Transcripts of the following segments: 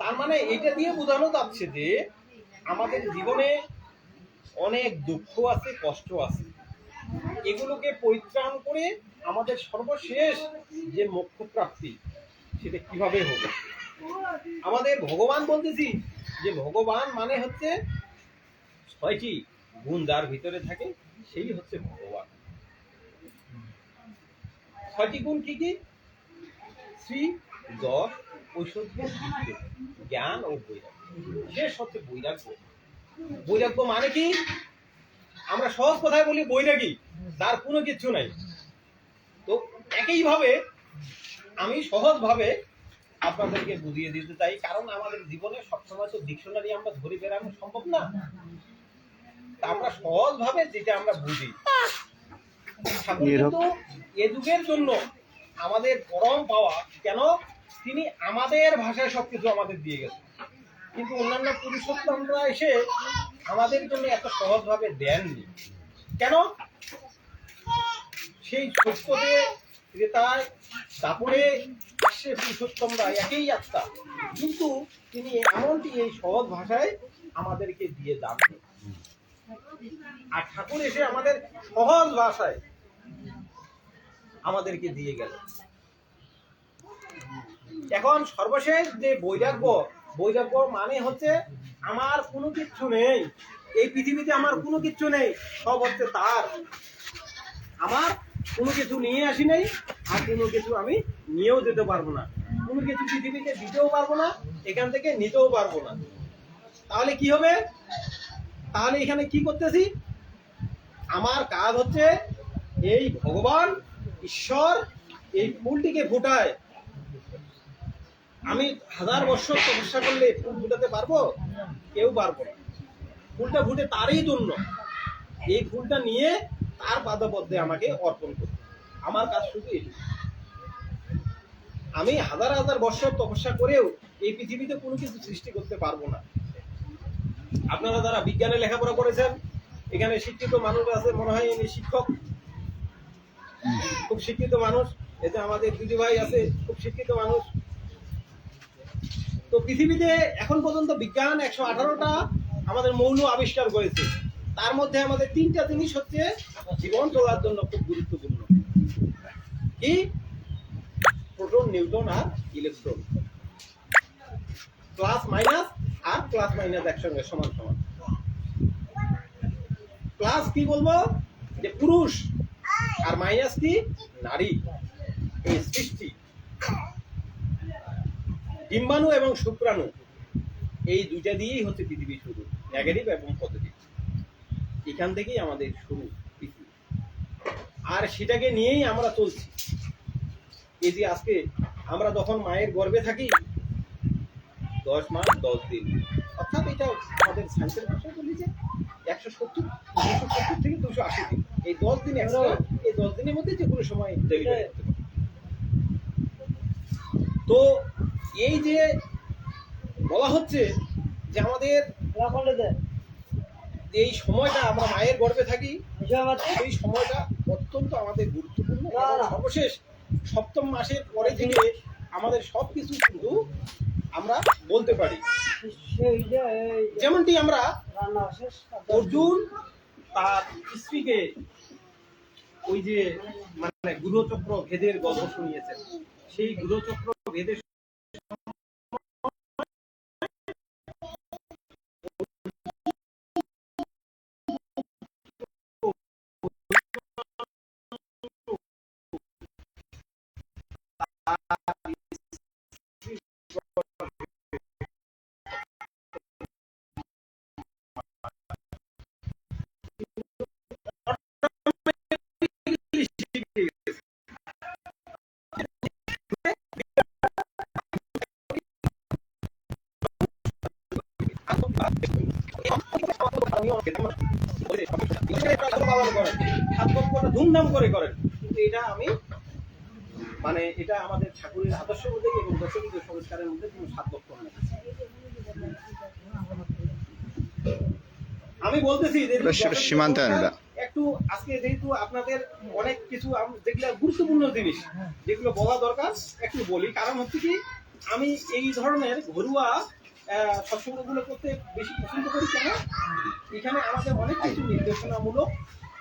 তার মানে এটা দিয়ে বোঝানো যাচ্ছে যে আমাদের জীবনে অনেক দুঃখ আছে, কষ্ট আছে, এগুলোকে পরিত্রাণ করে আমাদের সর্বশেষ যে মোক্ষ প্রাপ্তি সেটা কিভাবে হবে। আমাদের ভগবান বলতেছি যে ভগবান মানে হচ্ছে 6টি গুণ যার ভিতরে থাকে সেই হচ্ছে ভগবান। 6টি গুণ কি কি? শ্রী, যশ, ঐশ্বর্য, বিদ্যে, জ্ঞান ও বৈরাগ্য। শেষ হচ্ছে বৈরাগ্য। বৈরাগ্য মানে কি? আমরা সহজ কথায় বলি বৈরাগী, তার কোনো কিছু নাই। তো একইভাবে আমি সহজভাবে আপনাদেরকে বুঝিয়ে দিতে চাই, কারণ আমাদের জীবনে সবসময় তো ডিকশনারি আমরা ধরে বেড়ানো সম্ভব না। আমরা সহজভাবে যেটা আমরা বুঝি, ঠাকুর কিন্তু এ যুগের জন্য আমাদের পরম পাওয়া কেন, তিনি আমাদের ভাষায় সবকিছু আমাদের দিয়ে গেছেন, কিন্তু অন্যান্য পুরুষোত্তমরা এসে আমাদের জন্য এত সহজভাবে দেননি কেন? সেই সত্যতে ক্রেতায় তারপরে আসছে পুরুষোত্তমরা একই আত্মা, কিন্তু তিনি এমনটি এই সহজ ভাষায় আমাদেরকে দিয়ে যান। আর ঠাকুর এসে আমাদের সহজ ভাষায় আমাদেরকে দিয়ে গেল। এখন সর্বশেষ যে বৈরাগ্য, বৈরাগ্য মানে হচ্ছে আমার কোনো কিচ্ছু নেই, এই পৃথিবীতে আমার কোনো কিচ্ছু নেই, সব হচ্ছে তার। আমার কোনো কিছু নিয়ে আসি নাই, আর কোনো কিছু আমি নিয়েও যেতে পারবো না, কোনো কিছু পৃথিবীতে দিতেও পারবো না, এখান থেকে নিতেও পারবো না। তাহলে কি হবে? তাহলে এখানে কি করতেছি? আমার কাজ হচ্ছে এই ভগবান ঈশ্বর এই ফুলটিকে ফোটায়। আমি 1000 বছর তপস্যা করলে ফুল ফুটাতে পারবো? কেউ পারবো না। ফুলটা ফুটে তারই জন্য, এই ফুলটা নিয়ে তার পাদপদ্মে আমাকে অর্পণ করতে। আমার কাজ শুধু এটি। আমি 1000 বছর তপস্যা করেও এই পৃথিবীতে কোনো কিছু সৃষ্টি করতে পারবো না। আপনারা যারা বিজ্ঞানে লেখাপড়া করেছেন, এখানে শিক্ষিত মানুষ আছে, মনে হয় ইনি শিক্ষক, খুব শিক্ষিত মানুষ। এতে আমাদের দিদি ভাই আছে, খুব শিক্ষিত মানুষ। তো পৃথিবীতে এখন পর্যন্ত বিজ্ঞান 118টা আমাদের মৌল আবিষ্কার করেছে, তার মধ্যে আমাদের 3টা জিনিস হচ্ছে জীবন চলার জন্য খুব গুরুত্বপূর্ণ। কি? প্রোটন, নিউট্রন আর ইলেকট্রন। প্লাস মাইনাস, আর প্লাস মাইনাস একসঙ্গে সমান সমান। প্লাস কি বলবো? যে পুরুষ, আর মাইনাস কি? নারী। এই সৃষ্টি ডিম্বাণু এবং শুক্রাণু, এই দুইটা দিয়েই হচ্ছে পৃথিবী শুরু, নেগেটিভ এবং পজিটিভ। এখান থেকেই আমাদের শুরু পৃথিবী, আর সেটাকে নিয়েই আমরা চলছি। এই যে আজকে আমরা যখন মায়ের গর্ভে থাকি 10 মাস 10 দিন, অর্থাৎ এটা আমাদের সায়েন্সের ভাষায় বলি যে 170 থেকে 280 দিন। এই 10 দিন এই 10 দিনের মধ্যে যে কোনো সময় ডেলিভারি করতে পারে। তো এই যে বলা হচ্ছে যে আমাদের এই সময়টা আমরা মায়ের গর্ভে থাকি, সেই সময়টা অত্যন্ত আমাদের গুরুত্বপূর্ণ। সর্বশেষ 7ম মাসের পরে থেকে আমাদের সবকিছু কিন্তু আমরা বলতে পারি। যেমনটি আমরা অর্জুন তার স্ত্রীকে ওই যে মানে গুরুচক্র ভেদের গল্প শুনিয়েছেন, সেই গুরুচক্র ভেদের ধুমধাম করে করেন, কিন্তু এটা আমি মানে এটা আমাদের ঠাকুরের আদর্শের মধ্যে এবং দশবিধ সংস্কারের মধ্যে কোনো সার্থক্য নেই। আমি বলতেছি একটু আজকে যেহেতু আপনাদের অনেক কিছু যেগুলো গুরুত্বপূর্ণ জিনিস যেগুলো বলা দরকার একটু বলি। কারণ হচ্ছে কি, আমি এই ধরনের ঘরোয়া সৎসঙ্গগুলো করতে বেশি পছন্দ করি। কেন? এখানে আমাদের অনেক কিছু নির্দেশনামূলক।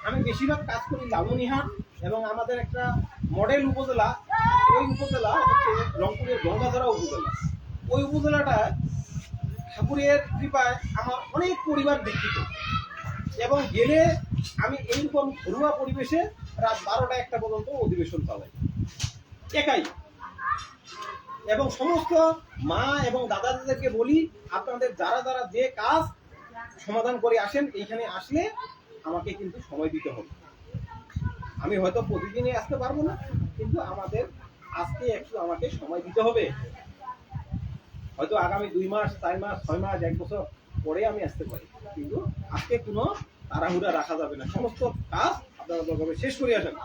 আমি বেশিরভাগ কাজ করি লালমনিরহাট এবং আমাদের একটা মডেল উপজেলা, ওই উপজেলা হচ্ছে রংপুরের গঙ্গাধরা উপজেলা। ওই উপজেলাটা ঠাকুরের কৃপায় আমার অনেক পরিবার দীক্ষিত, এবং গেলে আমি এইরকম ঘরোয়া পরিবেশে রাত 12টা 1টা পর্যন্ত অধিবেশন চালাই একাই। এবং সমস্ত মা এবং দাদাদেরকে বলি, আপনাদের যারা যারা যে কাজ সমাধান করে আসেন, এইখানে আসলে আমাকে কিন্তু সময় দিতে হবে। আমি হয়তো প্রতিদিনই আসতে পারবো না, কিন্তু আমাদের আজকে একটু আমাকে সময় দিতে হবে। হয়তো আগামী 2 মাস 4 মাস 6 মাস 1 বছর পরে আমি আসতে পারি, কিন্তু আজকে কোনো তাড়াহুড়া রাখা যাবে না। সমস্ত কাজ আপনারা দরকার শেষ করে আসেন,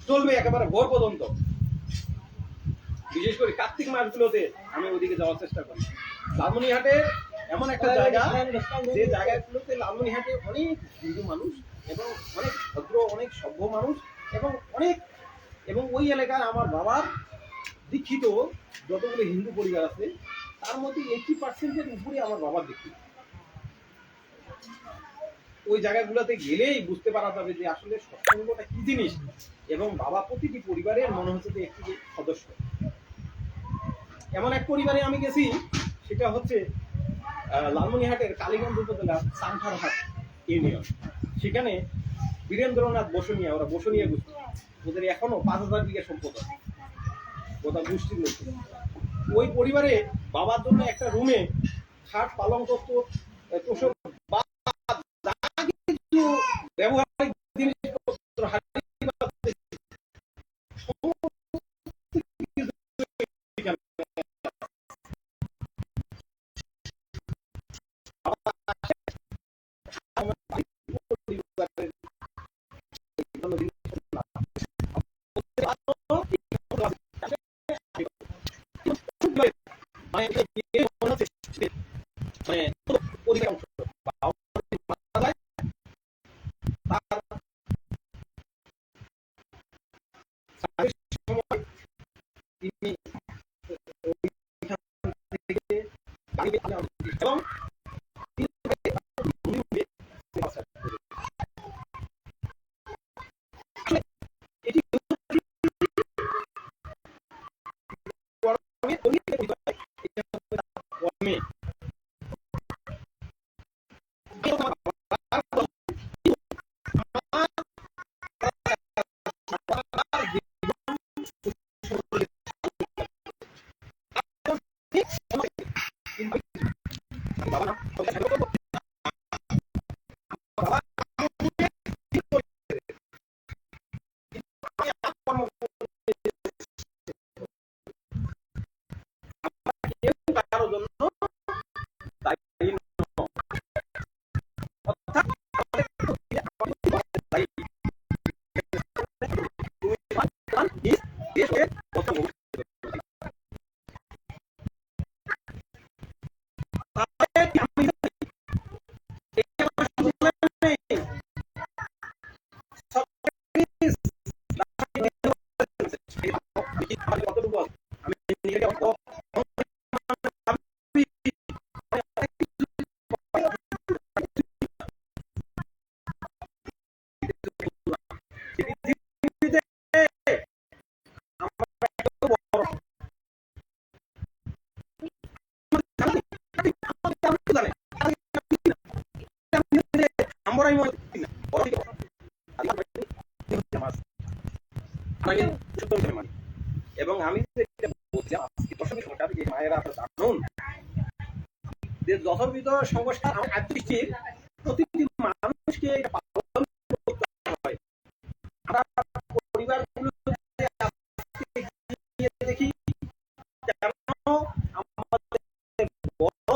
চলবে একেবারে ভোর পর্যন্ত। বিশেষ করে কার্তিক মাসগুলোতে আমি ওদিকে যাওয়ার চেষ্টা করি। লালমনিরহাটে এমন একটা জায়গা, যে জায়গাগুলোতে লালমনিরহাটে অনেক হিন্দু মানুষ এবং অনেক ভদ্র, অনেক সভ্য মানুষ এবং ওই এলাকায় আমার বাবার দীক্ষিত যতগুলো হিন্দু পরিবার আছে, তার মধ্যে 80% উপরে আমার বাবার দীক্ষিত। ওই জায়গাগুলোতে গেলেই বুঝতে পারা যাবে যে আসলে সৎসঙ্গটা কি জিনিস, এবং বাবা প্রতিটি পরিবারের মনে হচ্ছে যে একটি সদস্য। এমন এক পরিবারে আমি গেছি, সেটা হচ্ছে লালমনিরহাটের কালীগঞ্জ উপজেলার সাংখারহাট ইউনিয়ন। সেখানে বীরেন্দ্রনাথ বসুনিয়া, ওরা বসুনিয়া গোষ্ঠী, ওদের এখনো 5000 বিঘা সম্পদ আছে গোটা গোষ্ঠীর মধ্যে। ওই পরিবারে বাবার জন্য একটা রুমে খাট, পালং তত্ত্ব, তোষক বা যা কিছু ব্যবহারিক জিনিসপত্র, এবং এবং আমি মায়েরা জানুন যে যথাবিধ সংস্কার আদৃষ্টির প্রতিটি মানুষকে পালন করতে হয়। আমরা পরিবারগুলো দেখি কেন আমাদের বড়